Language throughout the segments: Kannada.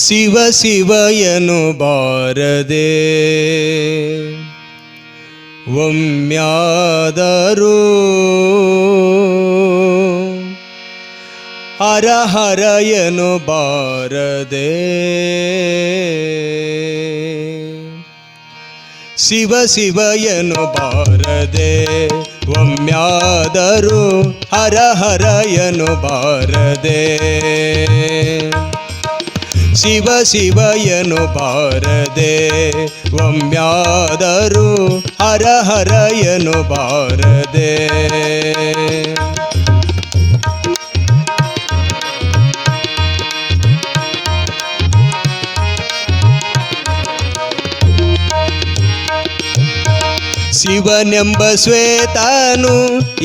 ಶಿವ ಶಿವಯನು ಬಾರದೆ ಒಮ್ಮ್ಯಾದರೂ ಹರ ಹರಯನು ಬಾರದೆ ಶಿವ ಶಿವಯನು ಬಾರದೆ ಒಮ್ಮ್ಯಾದರೂ ಹರ ಹರಯನು ಬಾರದೆ ಶಿವ ಶಿವಯನು ಬಾರದೆ ಒಮ್ಮ್ಯಾದರೂ ಹರ ಹರಯನು ಬಾರದೆ ಶಿವನೆಂಬ ಶ್ವೇತನು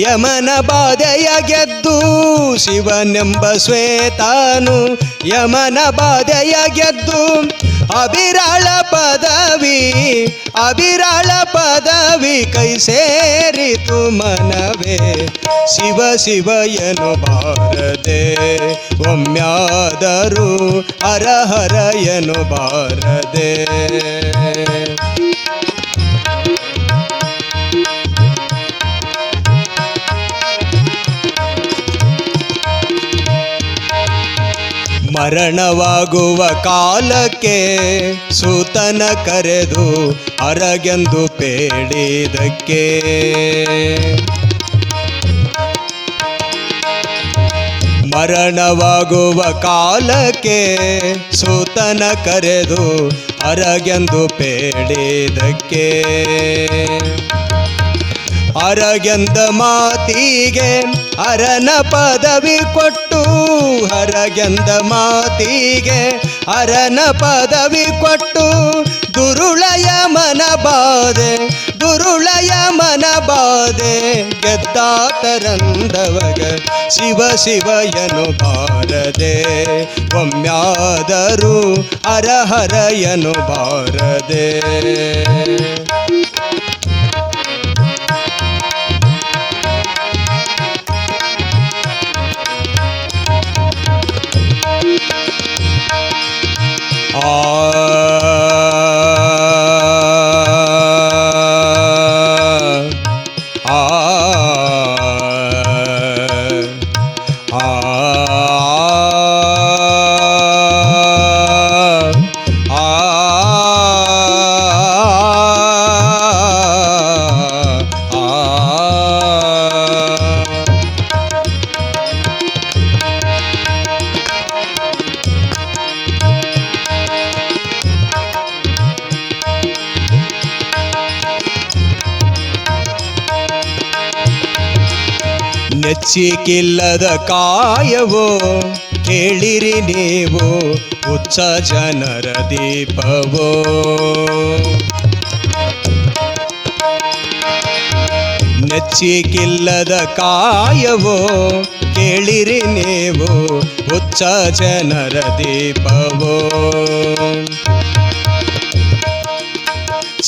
ಯಮನ ಬಾಧೆಯ ಗೆದ್ದು ಶಿವನೆಂಬ ಶ್ವೇತನು ಯಮನ ಬಾಧೆಯ ಗೆದ್ದು ಅಭಿರಾಳ ಪದವಿ ಕೈ ಸೇರಿತು ಮನವೇ ಶಿವ ಶಿವಯನು ಬಾರದೆ ಒಮ್ಮ್ಯಾದರೂ ಹರ ಹರಯನು ಬಾರದೆ ಮರಣವಾಗುವ ಕಾಲಕ್ಕೆ ಸೂತನ ಕರೆದು ಅರಗೆಂದು ಬೇಡಿದಕ್ಕೆ ಮರಣವಾಗುವ ಕಾಲಕ್ಕೆ ಸೂತನ ಕರೆದು ಅರಗೆಂದು ಬೇಡಿದಕ್ಕೆ ಅರಗೆಂದ ಮಾತಿಗೆ ಅರನ ಪದವಿ ಕೊಟ್ಟು ಹರಗೆಂದ ಮಾತಿಗೆ ಅರನ ಪದವಿ ಕೊಟ್ಟು ದುರುಳಯ ಮನ ಬಾಧೆ ಗೆದ್ದಾತರಂದವಗ ಶಿವ ಶಿವಯನು ಬಾರದೆ ಒಮ್ಮ್ಯಾದರೂ ಹರ ಹರಯನು ಬಾರದೆ ನೆಚ್ಚಿಕಿಲ್ಲದ ಕಾಯವೋ ಕೇಳಿರಿ ನೀವು ಹುಚ್ಚ ಜನರ ದೀಪವೋ ನೆಚ್ಚಿಕಿಲ್ಲದ ಕಾಯವೋ ಕೇಳಿರಿ ನೀವು ಹುಚ್ಚ ಜನರ ದೀಪವೋ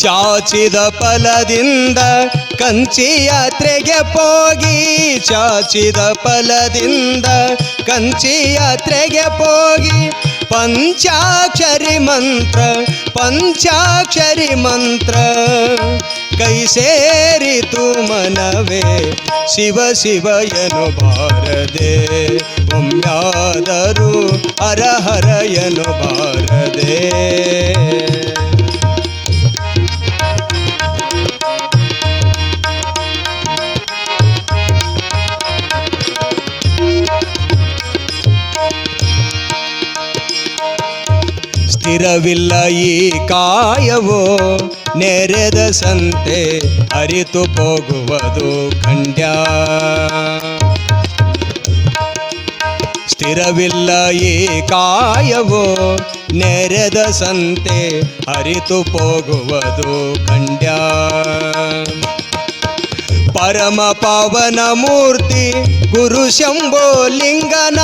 ಚಾಚಿದ ಫಲದಿಂದ ಕಂಚಿ ಯಾತ್ರೆಗೆ ಹೋಗಿ ಚಾಚಿದ ಫಲದಿಂದ ಕಂಚಿ ಯಾತ್ರೆಗೆ ಹೋಗಿ ಪಂಚಾಕ್ಷರಿ ಮಂತ್ರ ಕೈ ಸೇರಿತು ಮನವೇ ಶಿವ ಶಿವಯನು ಬಾರದೆ ಒಮ್ಮ್ಯಾದರೂ ಹರ ಹರಯನು ಬಾರದೆ ಸ್ಥಿರವಿಲ್ಲ ಈ ಕಾಯವೋ ನೆರೆದ ಸಂತೆ ಅರಿತು ಹೋಗುವುದು ಖಂಡ್ಯ ಸ್ಥಿರವಿಲ್ಲ ಈ ಕಾಯವೋ ನೆರೆದ ಸಂತೆ ಅರಿತು ಹೋಗುವುದು ಖಂಡ್ಯ ಪರಮ ಪಾವನ ಮೂರ್ತಿ ಗುರು ಶಂಭೋ ಲಿಂಗನ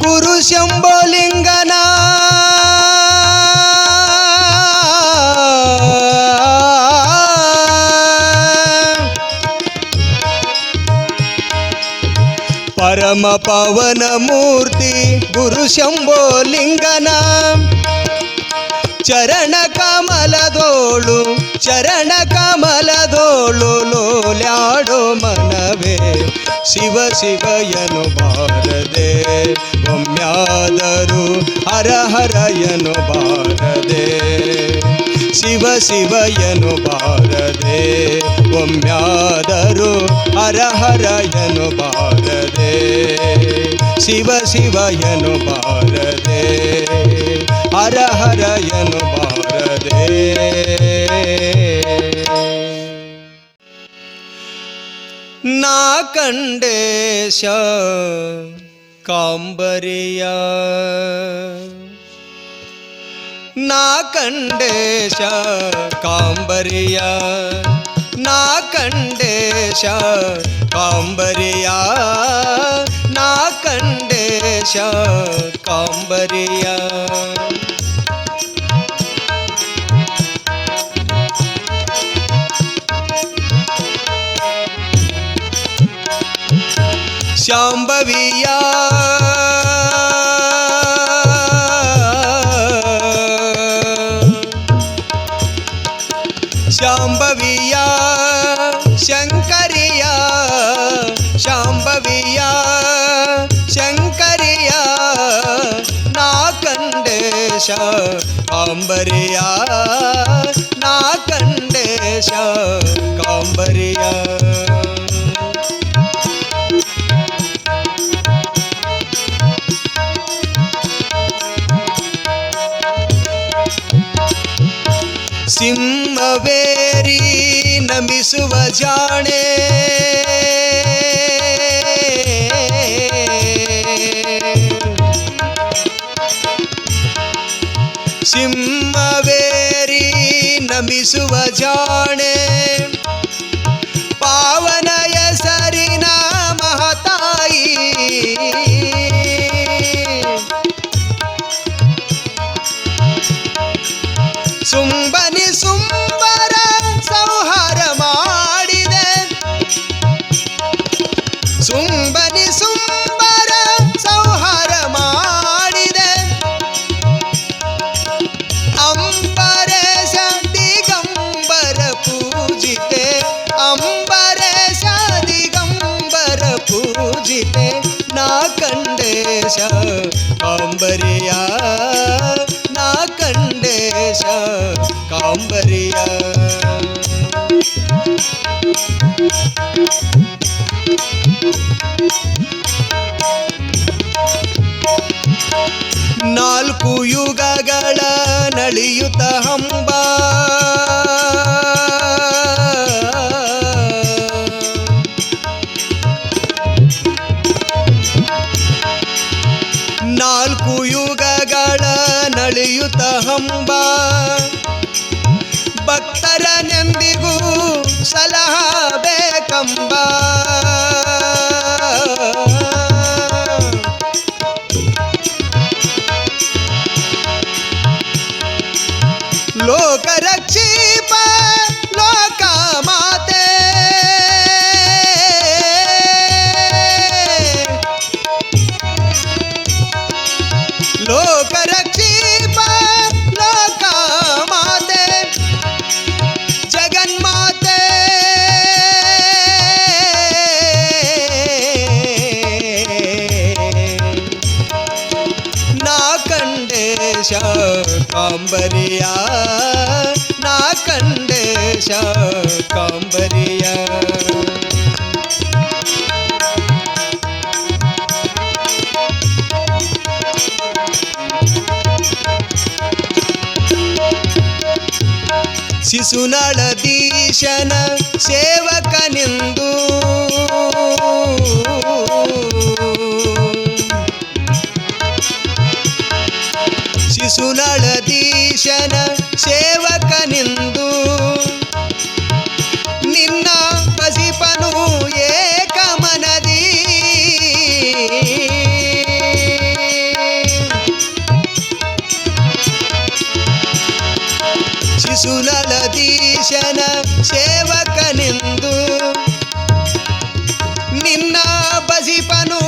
ಗುರು ಶಂಭೋಲಿಂಗನ ಪಾವನ ಮೂರ್ತಿ ಗುರು ಶಂಭೋ ಲಿಂಗನ ಚರಣ ಕಮಲದೋಳು ಲೋಲ್ಯಾಡೋ ಮನವೇ ಶಿವ ಶಿವಯನು ಬಾರದೆ ಒಮ್ಮ್ಯಾದರೂ ಹರ ಹರಯನು ಬಾರದೆ ಶಿವ ಶಿವಯನು ಬಾರದೆ ಒಮ್ಮ್ಯಾದರೂ ಹರ ಹರಯನು ಬಾರದೆ ಶಿವ ಶಿವಯನು ಬಾರದೆ ಹರ ಹರಯನು ಬಾರದೆ ನಾ ಕಂಡೇಶ ಕಾಂಬರಿಯ ನಾ ಕಂಡೇಶ ಕಾಂಬರಿಯ ನಾ ಕಂಡೇಶ ಕಾಂಬರಿಯ ನಾ ಕಂಡೇಶ ಕಾಂಬರಿಯ ಶಾಂಭವಿಯ ಶಾಂಭವಿಯ ಶಂಕರಿಯ ಶಾಂಭವಿಯ ಶಂಕರಿಯ ನಾ ಕಂಡೇಶ ಕಾಂಬರಿಯ ನಾ ಕಂಡೇಶ ಕಾಂಬರಿಯ ಸಿಂಹವೇರಿ ನಮಿಸುವ ಜಾಣೆ ಸಿಂಹವೇರಿ ನಮಿಸುವ ಜಾಣೆ ಪಾವನ ಹೆಸರಿನ ಮಹತಾಯಿ ಸುಂಬನಿ ಸುಂಬರ ಸಂಹಾರ ಮಾಡಿದೆ ಸುಂಬನಿ ಸುಂಬರ ಸಂಹಾರ ಮಾಡಿದೆ ಅಂಬರೇಶ ದಿಗಂಬರ ಪೂಜಿತೆ ಅಂಬರೇಶ ದಿಗಂಬರ ಪೂಜಿತೆ ನಾ ಕಂಡೇಶ ಕಾಂಬರಿಯ ನಾ ಕಂಡೇಶ ಕಾಂಬರಿಯ ನಾಲ್ಕು ಯುಗಗಳ ನಳಿಯುತ ಹಂಬ ನಾಲ್ಕು ಯುಗಗಳ ನಳಿಯುತ ಹಂಬ ಭಕ್ತರನೆಂದಿಗೂ ಸಲಹಬೇಕಂಬ ಲೋಕರಕ್ಷೀಪ ಲೋಕ ಮಾತೆ ಲೋಕರಕ್ಷೀಪ ಲೋಕ ಮಾತೆ ಜಗನ್ಮಾತೆ ನಾ ಕಂಡೇಶ ಕಾಂಬರಿಯ ನಾ ಕಂಡೇಶ ಕಾಂಬರಿಯ ಶಿಶುನಳದೀಶನ ಸೇವಕನೆಂದು ಶಿಶುನಳದೀಶನ ಸೇವಕನೆಂದು ನಿನ್ನ ಬಸಿಪನು ಏಕಮನದಿ ಶಿಶುನಳದೀಶನ ಸೇವಕನೆಂದು ನಿನ್ನ ಬಸಿಪನು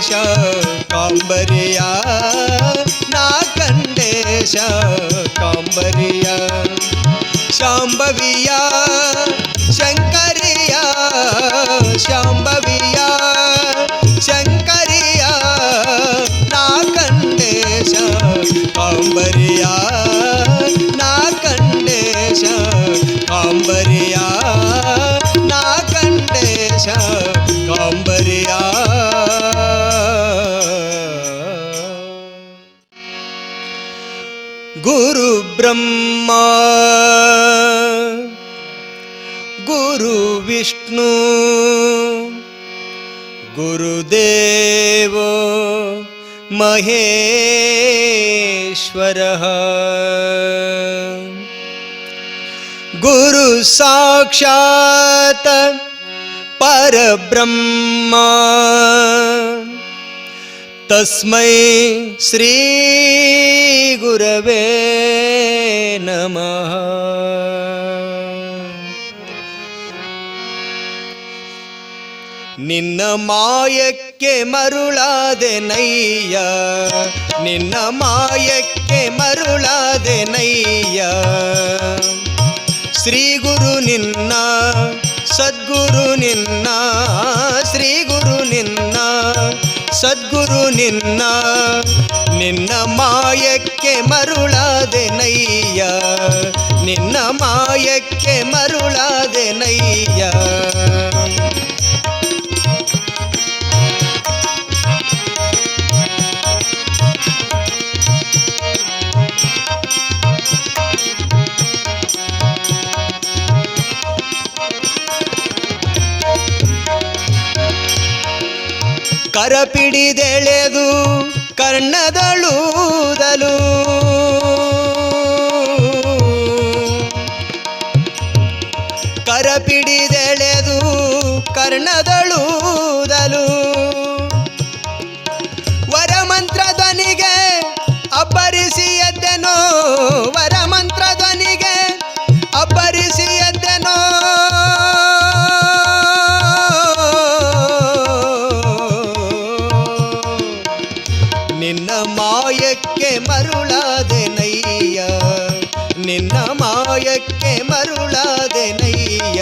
ಶಾಕಾಂಬರಿಯ ನಾ ಕಂಡೆ ಶಾಕಾಂಬರಿಯ ಶಾಂಭವಿಯ ಶಂಕರಿಯ ಶಾಂಭವಿಯ ಶಂಕರಿಯ ನಾ ಕಂಡೆ ಶಾಕಾಂಬರಿಯ ನಾ ಕಂಡೆ ಶಾಕಾಂಬರಿಯ ನಾ ಕಂಡೆ ಶಾಕಾಂಬರಿಯ ಗುರು ಬ್ರಹ್ಮ ಗುರು ವಿಷ್ಣು ಗುರುದೇವೋ ಮಹೇಶ್ವರಃ ಗುರು ಸಾಕ್ಷಾತ್ ಪರಬ್ರಹ್ಮ ತಸ್ಮೈ ಶ್ರೀ ಗುರವೇ ನಮಃ. ನಿನ್ನ ಮಾಯಕ್ಕೆ ಮರುಳಾದೆ ನಯ್ಯ ನಿನ್ನ ಮಾಯಕ್ಕೆ ಮರುಳಾದೆ ನಯ್ಯ ಶ್ರೀ ಗುರು ನಿನ್ನ ಸದ್ಗುರು ನಿನ್ನ ಶ್ರೀ ಗುರು ನಿನ್ನ ಸದ್ಗುರು ನಿನ್ನ ನಿನ್ನ ಮಾಯಕ್ಕೆ ಮರುಳಾದೆ ನಯ್ಯ ನಿನ್ನ ಮಾಯಕ್ಕೆ ಮರುಳಾದೆ ನಯ್ಯ ಕರಪಿಡಿದೆಳೆದು ಕರ್ಣದಳೂದಲು ಕರಪಿಡಿದೆಳೆದು ಕರ್ಣದಳೂದಲು ವರಮಂತ್ರ ಧ್ವನಿಗೆ ಅಬ್ಬರಿಸಿ ಎದ್ದೆನೋ ವರಮಂತ್ರ ಧ್ವನಿಗೆ ಅಬ್ಬರಿಸಿ ಎದ್ದೆನೋ ನಿನ್ನ ಮಾಯಕ್ಕೆ ಮರುಳಾದೆ ನಯ್ಯ ನಿನ್ನ ಮಾಯಕ್ಕೆ ಮರುಳಾದೆ ನಯ್ಯ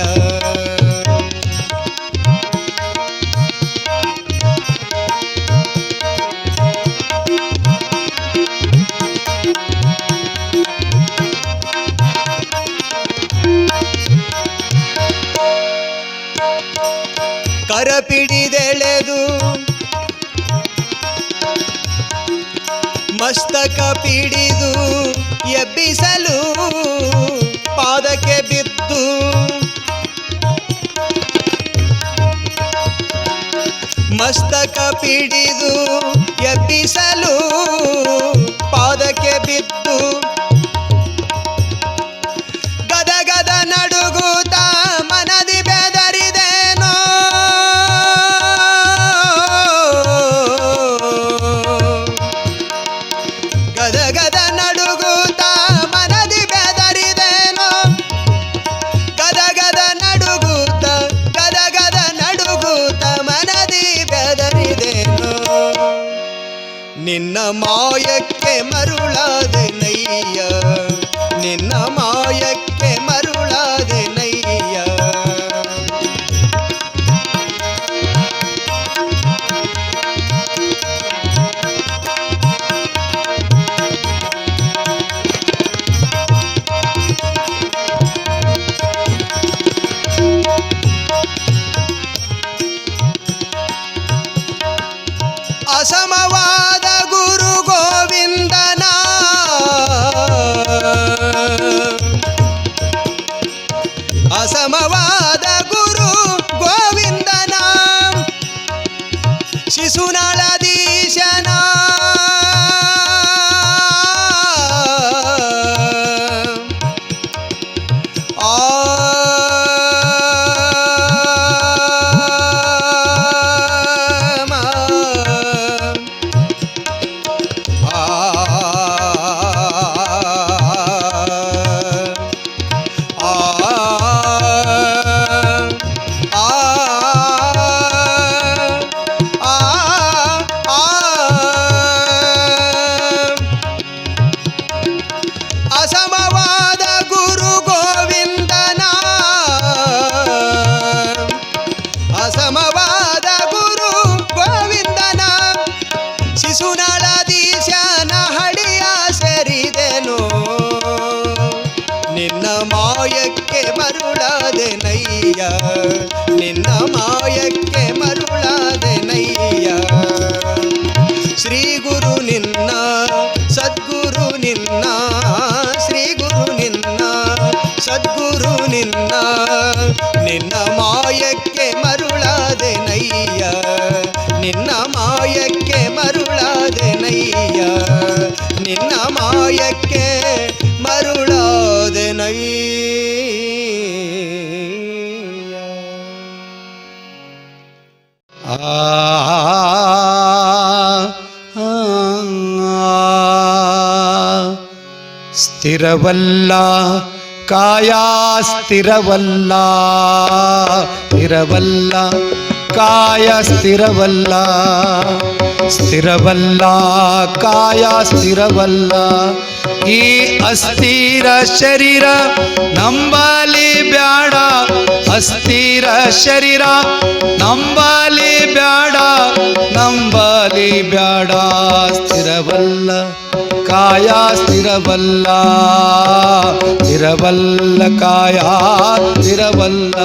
ಕರಪಿಡಿದೆಳೆದು ಮಸ್ತಕ ಪಿಡಿದು ಎಬ್ಬಿಸಲು ಪಾದಕ್ಕೆ ಬಿದ್ದು ಮಸ್ತಕ ಪಿಡಿದು ಎಬ್ಬಿಸಲು ಪಾದಕ್ಕೆ ಬಿದ್ದು ಗದಗದ ನಡುಗುತ್ತ ಮನದಿ ಬೆದರಿದೇನೋ ಗದಗದ ನಡುಗುತ್ತ ಮನದಿ ಬೆದರಿದೇನೋ ಗದಗದ ನಡುಗುತ್ತ ಗದಗದ ನಡುಗುತ್ತ ಮನದಿ ಬೆದರಿದೇನೋ ನಿನ್ನ ಮಾಯಕ್ಕೆ ಮರುಳಾದೆ ನಯ್ಯ ನಿನ್ನ ಮಾಯಕ್ಕೆ ಮರುಳಾದೆ ನಯ್ಯ ಅಸಮವಾದ ಗುರು ಗೋವಿಂದನ ಶ್ರೀ ಗುರು ನಿನ್ನ ಸದ್ಗುರು ನಿನ್ನ ಶ್ರೀ ಗುರು ನಿನ್ನ ಸದ್ಗುರು ನಿನ್ನ ನಿನ್ನ ಮಾಯಕ್ಕೆ ಮರುಳಾದೆ ನಯ್ಯ ನಿನ್ನ ಮಾಯಕ್ಕೆ ಮರುಳಾದೆ ನಯ್ಯ ನಿನ್ನ ಮಾಯಕ್ಕೆ ಮರುಳಾದೆ ನಯ್ಯ. ಸ್ಥಿರವಲ್ಲ ಕಾಯ ಸ್ಥಿರವಲ್ಲ ಸ್ಥಿರವಲ್ಲ ಕಾಯ ಸ್ಥಿರವಲ್ಲ ಸ್ಥಿರವಲ್ಲ ಕಾಯ ಸ್ಥಿರವಲ್ಲ ಈ ಅಸ್ಥಿರ ಶರೀರ ನಂಬಲಿ ಬ್ಯಾಡ ಅಸ್ಥಿರ ಶರೀರ ನಂಬಲಿ ಬ್ಯಾಡ ನಂಬಲಿ ಬ್ಯಾಡ ಸ್ಥಿರವಲ್ಲ ಕಾಯ ಸ್ಥಿರವಲ್ಲ ಸ್ಥಿರವಲ್ಲ ಕಾಯ ಸ್ಥಿರವಲ್ಲ.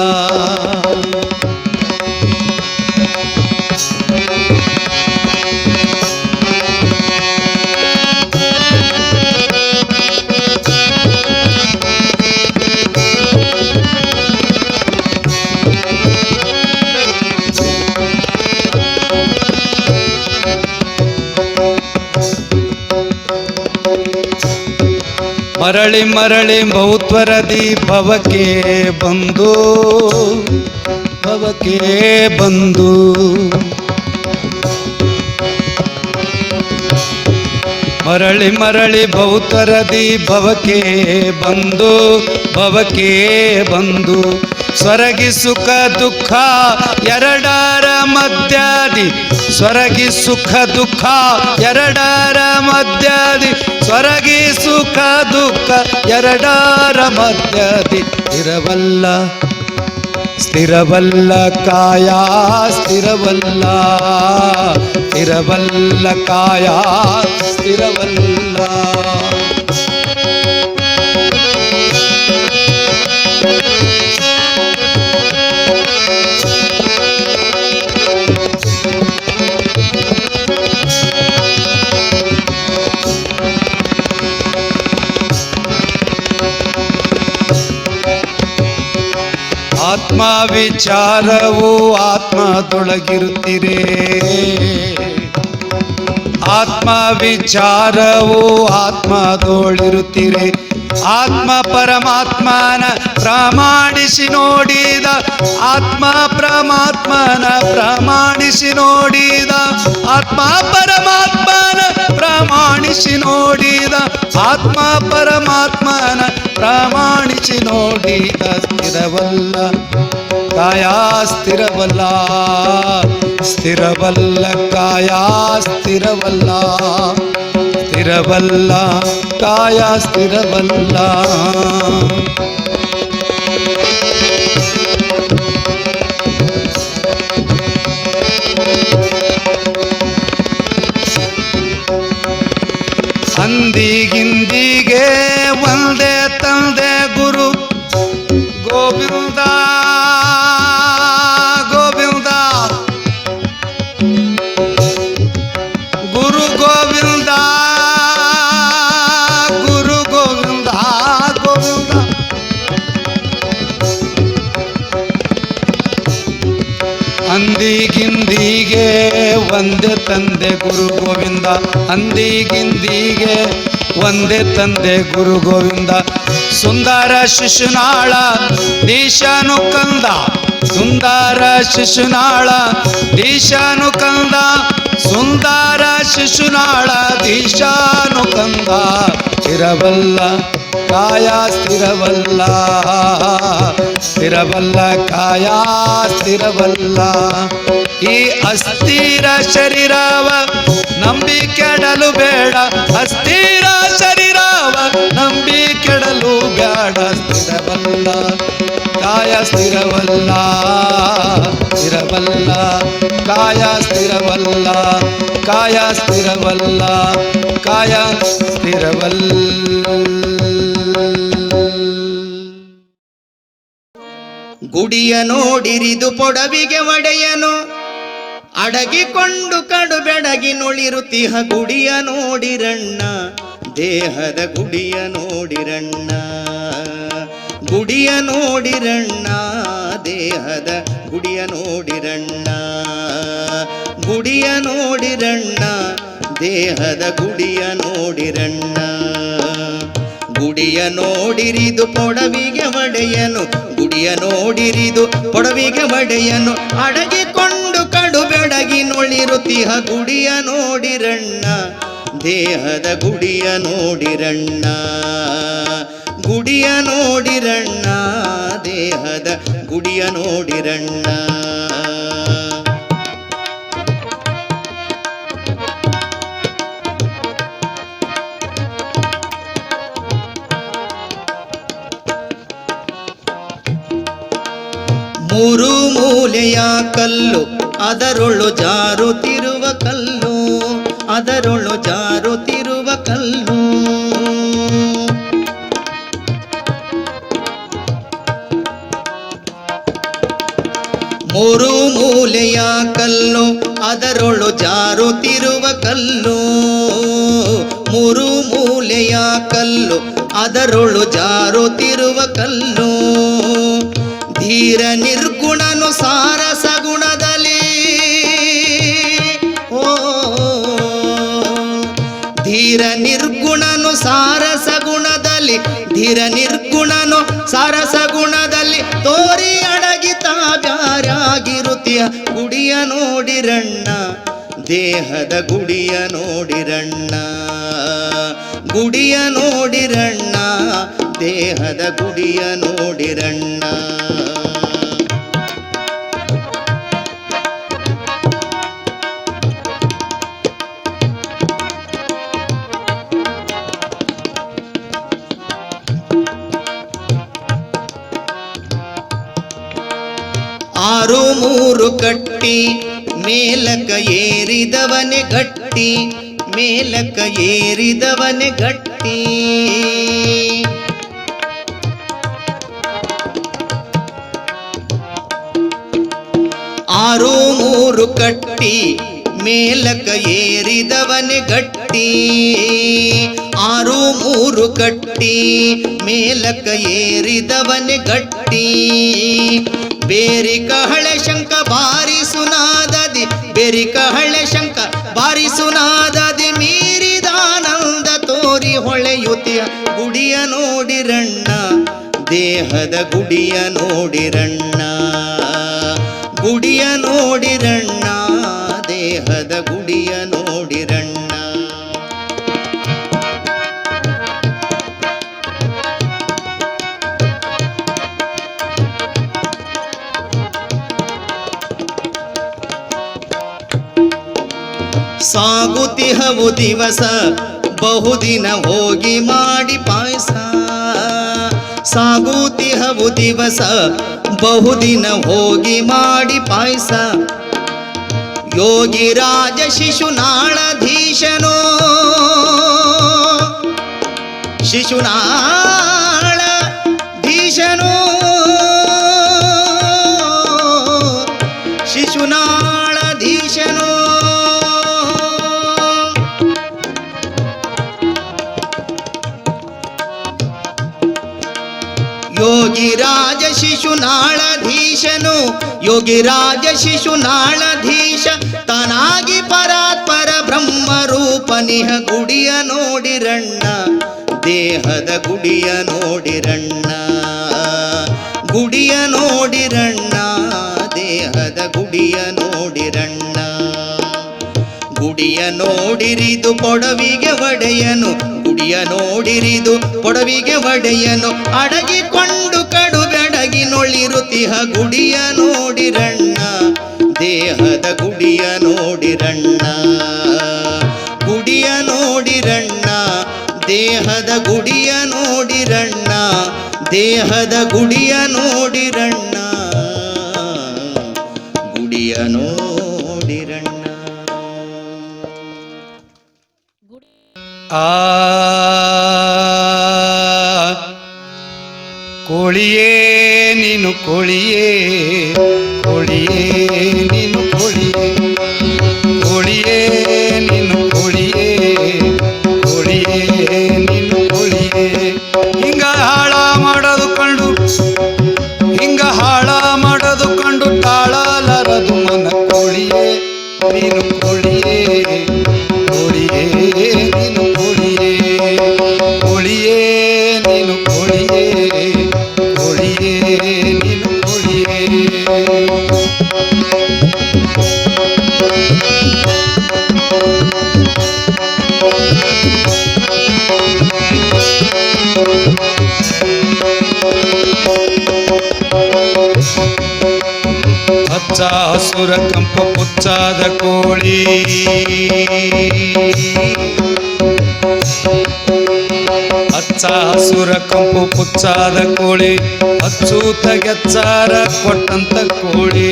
ಮರಳಿ ಮರಳಿ ಬಹುತ್ವರದಿ ಭವಕ್ಕೆ ಬಂದು ಭವಕ್ಕೆ ಬಂದು ಮರಳಿ ಮರಳಿ ಬಹುತ್ವರದಿ ಭವಕ್ಕೆ ಬಂದು ಭವಕ್ಕೆ ಬಂದು ಸ್ವರಗಿ ಸುಖ ದುಃಖ ಎರಡರ ಮಧ್ಯಾದಿ ಸ್ವರಗಿ ಸುಖ ದುಃಖ ಎರಡರ ಮಧ್ಯಾದಿ ಸ್ವರಗಿ ಸುಖ ದುಃಖ ಎರಡರ ಮಧ್ಯಾದಿ ಸ್ಥಿರವಲ್ಲ ಸ್ಥಿರವಲ್ಲ ಕಾಯ ಸ್ಥಿರವಲ್ಲ ಸ್ಥಿರವಲ್ಲ ಕಾಯ ಸ್ಥಿರವಲ್ಲ. ಆತ್ಮ ವಿಚಾರವು ಆತ್ಮದೊಳಗಿರುತ್ತೀರೇ ಆತ್ಮ ವಿಚಾರವು ಆತ್ಮದೊಳಿರುತ್ತೀರಿ ಆತ್ಮ ಪರಮಾತ್ಮನ ಪ್ರಮಾಣಿಸಿ ನೋಡಿದ ಆತ್ಮ ಪರಮಾತ್ಮನ ಪ್ರಮಾಣಿಸಿ ನೋಡಿದ ಆತ್ಮ ಪರಮಾತ್ಮನ ಪ್ರಮಾಣಿಸಿ ನೋಡಿದ ಆತ್ಮ ಪರಮಾತ್ಮನ ಪ್ರಮಾಣಿಸಿ ನೋಡಿದ ಸ್ಥಿರವಲ್ಲ ಕಾಯ ಸ್ಥಿರವಲ್ಲ ಸ್ಥಿರವಲ್ಲ ಕಾಯ ಸ್ಥಿರವಲ್ಲ ಸ್ಥಿರವಲ್ಲ ಕಾಯ ಸ್ಥಿರವಲ್ಲ. ಅಂದಿಗಿಂದಿಗೆ ಒಂದೇ ತಂದೆ ಗುರು ಗೋವಿಂದ ಗೋವಿಂದ ಗುರು ಗೋವಿಂದ ಗುರು ಗೋವಿಂದ ಗೋವಿಂದ ಅಂದಿಗಿಂದಿಗೆ ಒಂದೇ ತಂದೆ ಗುರು ಗೋವಿಂದ ಅಂದಿಗಿಂದಿಗೆ ಒಂದೇ ತಂದೆ ಗುರು ಗೋವಿಂದ ಸುಂದರ ಶಿಶುನಾಳ ದೀಶಾನು ಕಂದ ಸುಂದರ ಶಿಶುನಾಳ ದೀಶಾನು ಕಂದ ಸುಂದರ ಶಿಶುನಾಳ ದೀಶಾನು ಕಂದ ಸ್ಥಿರವಲ್ಲ ಕಾಯ ಸ್ಥಿರವಲ್ಲ ಸ್ಥಿರವಲ್ಲ ಕಾಯ ಸ್ಥಿರವಲ್ಲ ಈ ಅಸ್ಥಿರ ಶರೀರವ ನಂಬಿ ಕೆಡಲು ಬೇಡ ಅಸ್ಥಿರ ಶರೀರವ ನಂಬಿ ಕೆಡಲು ಬೇಡ ಸ್ಥಿರವಲ್ಲ ಕಾಯ ಸ್ಥಿರವಲ್ಲ ಸ್ಥಿರವಲ್ಲ ಕಾಯ ಸ್ಥಿರವಲ್ಲ ಕಾಯ ಸ್ಥಿರವಲ್ಲ ಕಾಯ ಸ್ಥಿರವಲ್ಲ. ಗುಡಿಯ ನೋಡಿರಿದು ಪೊಡವಿಗೆ ಒಡೆಯನು ಅಡಗಿಕೊಂಡು ಕಡು ಬೆಡಗಿ ನುಳಿರುತಿಹ ಗುಡಿಯ ನೋಡಿರಣ್ಣ ದೇಹದ ಗುಡಿಯ ನೋಡಿರಣ್ಣ ಗುಡಿಯ ನೋಡಿರಣ್ಣ ದೇಹದ ಗುಡಿಯ ನೋಡಿರಣ್ಣ ಗುಡಿಯ ನೋಡಿರಣ್ಣ ದೇಹದ ಗುಡಿಯ ನೋಡಿರಣ್ಣ ಗುಡಿಯ ನೋಡಿರಿದು ಪೊಡವಿಗೆ ಒಡೆಯನು ಗುಡಿಯ ನೋಡಿರಿದು ಪೊಡವಿಗೆ ಒಡೆಯನು ಅಡಗಿಕೊಂಡು ಕಡು ಬೆಡಗಿ ನೊಳಿರುತಿಹ ಗುಡಿಯ ನೋಡಿರಣ್ಣ ದೇಹದ ಗುಡಿಯ ನೋಡಿರಣ್ಣ ಗುಡಿಯ ನೋಡಿರಣ್ಣ ದೇಹದ ಗುಡಿಯ ನೋಡಿರಣ್ಣ ಮೂರು ಮೂಲೆಯ ಕಲ್ಲು ಅದರೊಳು ಜಾರುತ್ತಿರುವ ಕಲ್ಲು ಅದರೊಳು ಜಾರುತ್ತಿರುವ ಕಲ್ಲು ಮೂರು ಮೂಲೆಯ ಕಲ್ಲು ಅದರೊಳು ಜಾರುತ್ತಿರುವ ಕಲ್ಲು ಮೂರು ಮೂಲೆಯ ಕಲ್ಲು ಅದರೊಳು ಜಾರುತ್ತಿರುವ ಕಲ್ಲು ಧೀರ ನಿರ್ಗುಣನು ಸಾರಸ ಗುಣದಲ್ಲಿ ಧೀರ ನಿರ್ಗುಣನು ಸಾರಸ ಗುಣದಲ್ಲಿ ಧೀರ ನಿರ್ಗುಣನು ಸಾರಸ ಗುಣದಲ್ಲಿ ತೋರಿ ಅಡಗಿತ ಬ್ಯಾರಾಗಿರುತ್ತಿಯ ಗುಡಿಯ ನೋಡಿರಣ್ಣ ದೇಹದ ಗುಡಿಯ ನೋಡಿರಣ್ಣ ಗುಡಿಯ ನೋಡಿರಣ್ಣ ದೇಹದ ಗುಡಿಯ ನೋಡಿರಣ್ಣ ಆರು ಮೂರು ಕಟ್ಟಿ ಮೇಲಕ ಏರಿದವನೆ ಗಟ್ಟಿ ಮೇಲಕ ಏರಿದವನೆ ಗಟ್ಟಿ ಆರು ಮೂರು ಕಟ್ಟಿ ಮೇಲಕ ಏರಿದವನೆ ಗಟ್ಟಿ ಆರು ಮೂರು ಕಟ್ಟಿ ಮೇಲಕ ಏರಿದವನೆ ಗಟ್ಟಿ ಬೇರಿ ಕಹಳೆ ಶಂಕ ಬಾರಿಸುನಾದದಿ ಬೇರಿ ಕಹಳೆ ಶಂಕ ಬಾರಿಸುನಾದದಿ ಮೀರಿದಾನಂದ ತೋರಿ ಹೊಳೆಯುತಿಯ ಗುಡಿಯ ನೋಡಿರಣ್ಣ ದೇಹದ ಗುಡಿಯ ನೋಡಿರಣ್ಣ ಗುಡಿಯ ನೋಡಿರಣ್ಣ ದೇಹದ ಗುಡಿಯ ನೋಡಿರಣ್ಣ ಸಾಗುತಿಹವು ದಿವಸ ಬಹುದಿನ ಹೋಗಿ ಮಾಡಿ ಪಾಯಸ ಸಾಗುತಿಹವು ದಿವಸ ಬಹುದಿನ ಹೋಗಿ ಮಾಡಿ ಪಾಯಸ ಯೋಗಿ ರಾಜ ಶಿಶುನಾಳಧೀಶನೋ ಶಿಶುನಾಳಧೀಶನೋ ಶಿಶುನಾಳಧೀಶನೋ ಯೋಗಿ ರಾಜ ಶಿಶುನಾಳಧೀಶನು ಯೋಗಿ ರಾಜ ಶಿಶುನಾಳಧೀಶ ತನಾಗಿ ಪರಾತ್ಪರ ಬ್ರಹ್ಮ ರೂಪನಿಹ ಗುಡಿಯ ನೋಡಿರಣ್ಣ ದೇಹದ ಗುಡಿಯ ನೋಡಿರಣ್ಣ ಗುಡಿಯ ನೋಡಿರಣ್ಣ ದೇಹದ ಗುಡಿಯ ನೋಡಿರಣ್ಣ ಗುಡಿಯ ನೋಡಿರಿದು ಪೊಡವಿಗೆ ಒಡೆಯನು ಗುಡಿಯ ನೋಡಿರಿದು ಪೊಡವಿಗೆ ಒಡೆಯನು ಅಡಗಿಕೊಂಡು ಕಡು ಬೆಡಗಿ ನೊಳಿರುತಿಹ ಗುಡಿಯ ನೋಡಿರಣ್ಣ ದೇಹದ ಗುಡಿಯ ನೋಡಿರಣ್ಣ ಗುಡಿಯ ನೋಡಿರಣ್ಣ ದೇಹದ ಗುಡಿಯ ನೋಡಿರಣ್ಣ ದೇಹದ ಗುಡಿಯ ನೋಡಿರಣ್ಣ ಗುಡಿಯ ನೋಡಿರಣ್ಣ ಕೋಳಿಯೇ ನೀನು ಕೋಳಿಯೇ ಕೋಳಿಯೇ ನೀನು ಕೋಳಿಯೇ ನೀನು ಕೋಳಿಯೇ ಕೋಳಿಯೇ ನೀನು ಕೋಳಿಯೇ ಕೋಳಿಯೇ ನೀನು ಕೋಳಿಯೇ ಕೋಳಿಯೇ ನೀನು ಕೋಳಿಯೇ. ಹಚ್ಚ ಹಸುರ ಕಂಪ ಪುಚ್ಚಾದ ಕೋಳಿ ಹಚ್ಚ ಹಸುರ ಕಂಪು ಪುಚ್ಚಾದ ಕೋಳಿ ಹಚ್ಚೂತ ಗೆಚ್ಚಾರ ಕೊಟ್ಟಂತ ಕೋಳಿ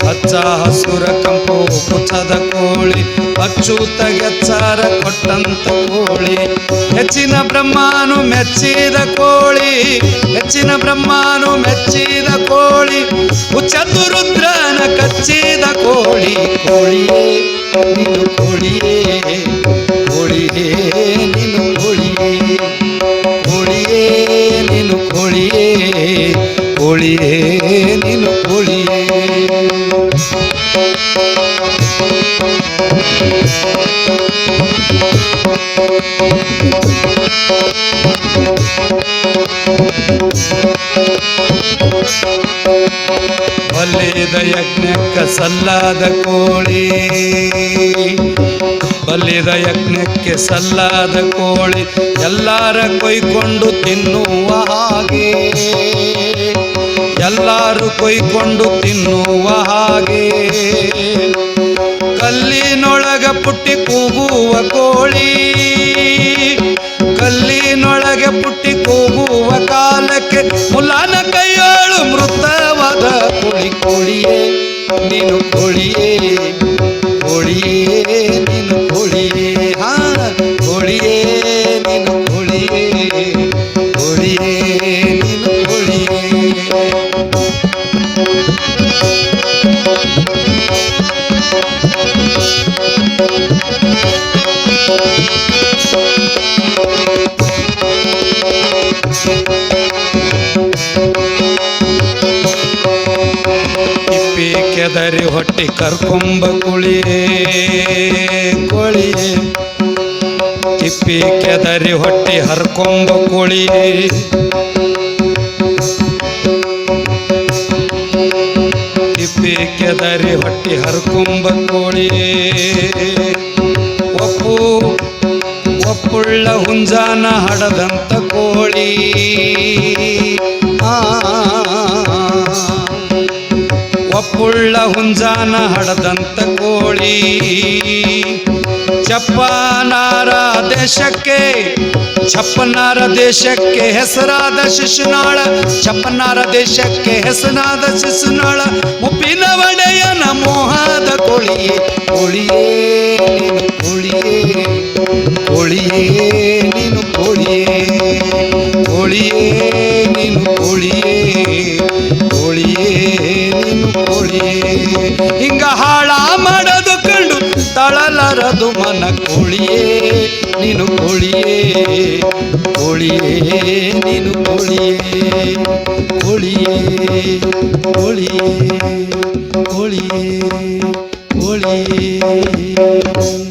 ಹಚ್ಚ ಹಸುರ ಕಂಪು ಪುಚ್ಚಾದ ಕೋಳಿ ಅಚ್ಚೂತ ಗೆಚ್ಚಾರ ಕೊಟ್ಟಂತ ಕೋಳಿ ಹೆಚ್ಚಿನ ಬ್ರಹ್ಮನು ಮೆಚ್ಚಿದ ಕೋಳಿ ಹೆಚ್ಚಿನ ಬ್ರಹ್ಮನು ಮೆಚ್ಚಿದ ಕೋಳಿ ಚತುರುದ್ರನ ಕಚ್ಚಿದ ಕೋಳಿ ಕೋಳಿಯೇ ನೀನು ಕೋಳಿಯೇ ಕೋಳಿಯೇ ನೀನು ಕೋಳಿಯೇ ಕೋಳಿಯೇ ನೀನು ಕೋಳಿಯೇ ಕೋಳಿಯೇ ನೀನು ಕೋಳಿಯೇ. ಬಲಿದ ಯಜ್ಞಕ್ಕ ಸಲ್ಲಾದ ಕೋಳಿ ಬಲಿದ ಯಜ್ಞಕ್ಕೆ ಸಲ್ಲಾದ ಕೋಳಿ ಎಲ್ಲಾರ ಕೊಯ್ಕೊಂಡು ತಿನ್ನುವ ಹಾಗೆ ಎಲ್ಲಾರು ಕೊಯ್ಕೊಂಡು ತಿನ್ನುವ ಹಾಗೆ ಕಲ್ಲಿನೊಳಗ ಪುಟ್ಟಿ ಕೂಗುವ ಕೋಳಿ ಕಲ್ಲಿನೊಳಗೆ ಪುಟ್ಟಿ ಕೂಗುವ ಕಾಲಕ್ಕೆ ಮುಲಾನ ಕೈಯೋಳು ಮೃತವಾದ ಕೋಳಿ ಕೋಳಿಯೇ ನೀನು ಕೋಳಿಯೇ ಕೋಳಿಯೇ ನೀನು ಕೋಳಿಯೇ ಹಾ ಕೋಳಿಯೇ ನೀನು ಕೋಳಿಯೇ ಕೋಳಿಯೇ ನೀನು ಕೋಳಿಯೇ. ಕಿಪ್ಪಿ ಕೆದರಿ ಹೊಟ್ಟಿ ಕರ್ಕೊಂಬ ಕುಳಿಯೇ ಕೋಳಿಯೇ ಕಿಪ್ಪಿ ಕೆದರಿ ಹೊಟ್ಟಿ ಹರ್ಕೊಂಬ ಕೋಳಿಯೇ ಕಿಪ್ಪಿ ಕೆದರಿ ಹೊಟ್ಟಿ ಹರ್ಕೊಂಬ ಕೋಳಿಯೇ ಒಪ್ಪುಳ್ಳ ಹುಂಜಾನ ಹಡದಂತ ಕೋಳಿ ಒಪ್ಪುಳ್ಳ ಹುಂಜಾನ ಹಡದಂತ ಕೋಳಿ ಚಪ್ಪನಾರ ದೇಶಕ್ಕೆ ಹೆಸರಾದ ಶಿಶುನಾಳ ಚಪ್ಪನಾರ ದೇಶಕ್ಕೆ ಹೆಸರಾದ ಶಿಶುನಾಳ ಮುಪ್ಪಿನ ಒಡೆಯನ ಮೋಹದ ಕೋಳಿಯೇ ಕೋಳಿಯೇ ನೀನು ಕೋಳಿಯೇ ಕೋಳಿಯೇ ನೀನು ಕೋಳಿಯೇ ಕೋಳಿಯೇ ನೀನು ಕೋಳಿಯೇ ಕೋಳಿಯೇ ನೀನು ಕೋಳಿಯೇ. ಹಿಂಗ ಹಾಳ ಮಾಡದು ಕಂಡು ತಳಲರದು ಮನ ಕೋಳಿಯೇ ನೀನು ಕೋಳಿಯೇ ಕೋಳಿಯೇ ನೀನು ಕೋಳಿಯೇ ಕೋಳಿಯೇ ಕೋಳಿಯೇ ಕೋಳಿಯೇ ಕೋಳಿಯೇ.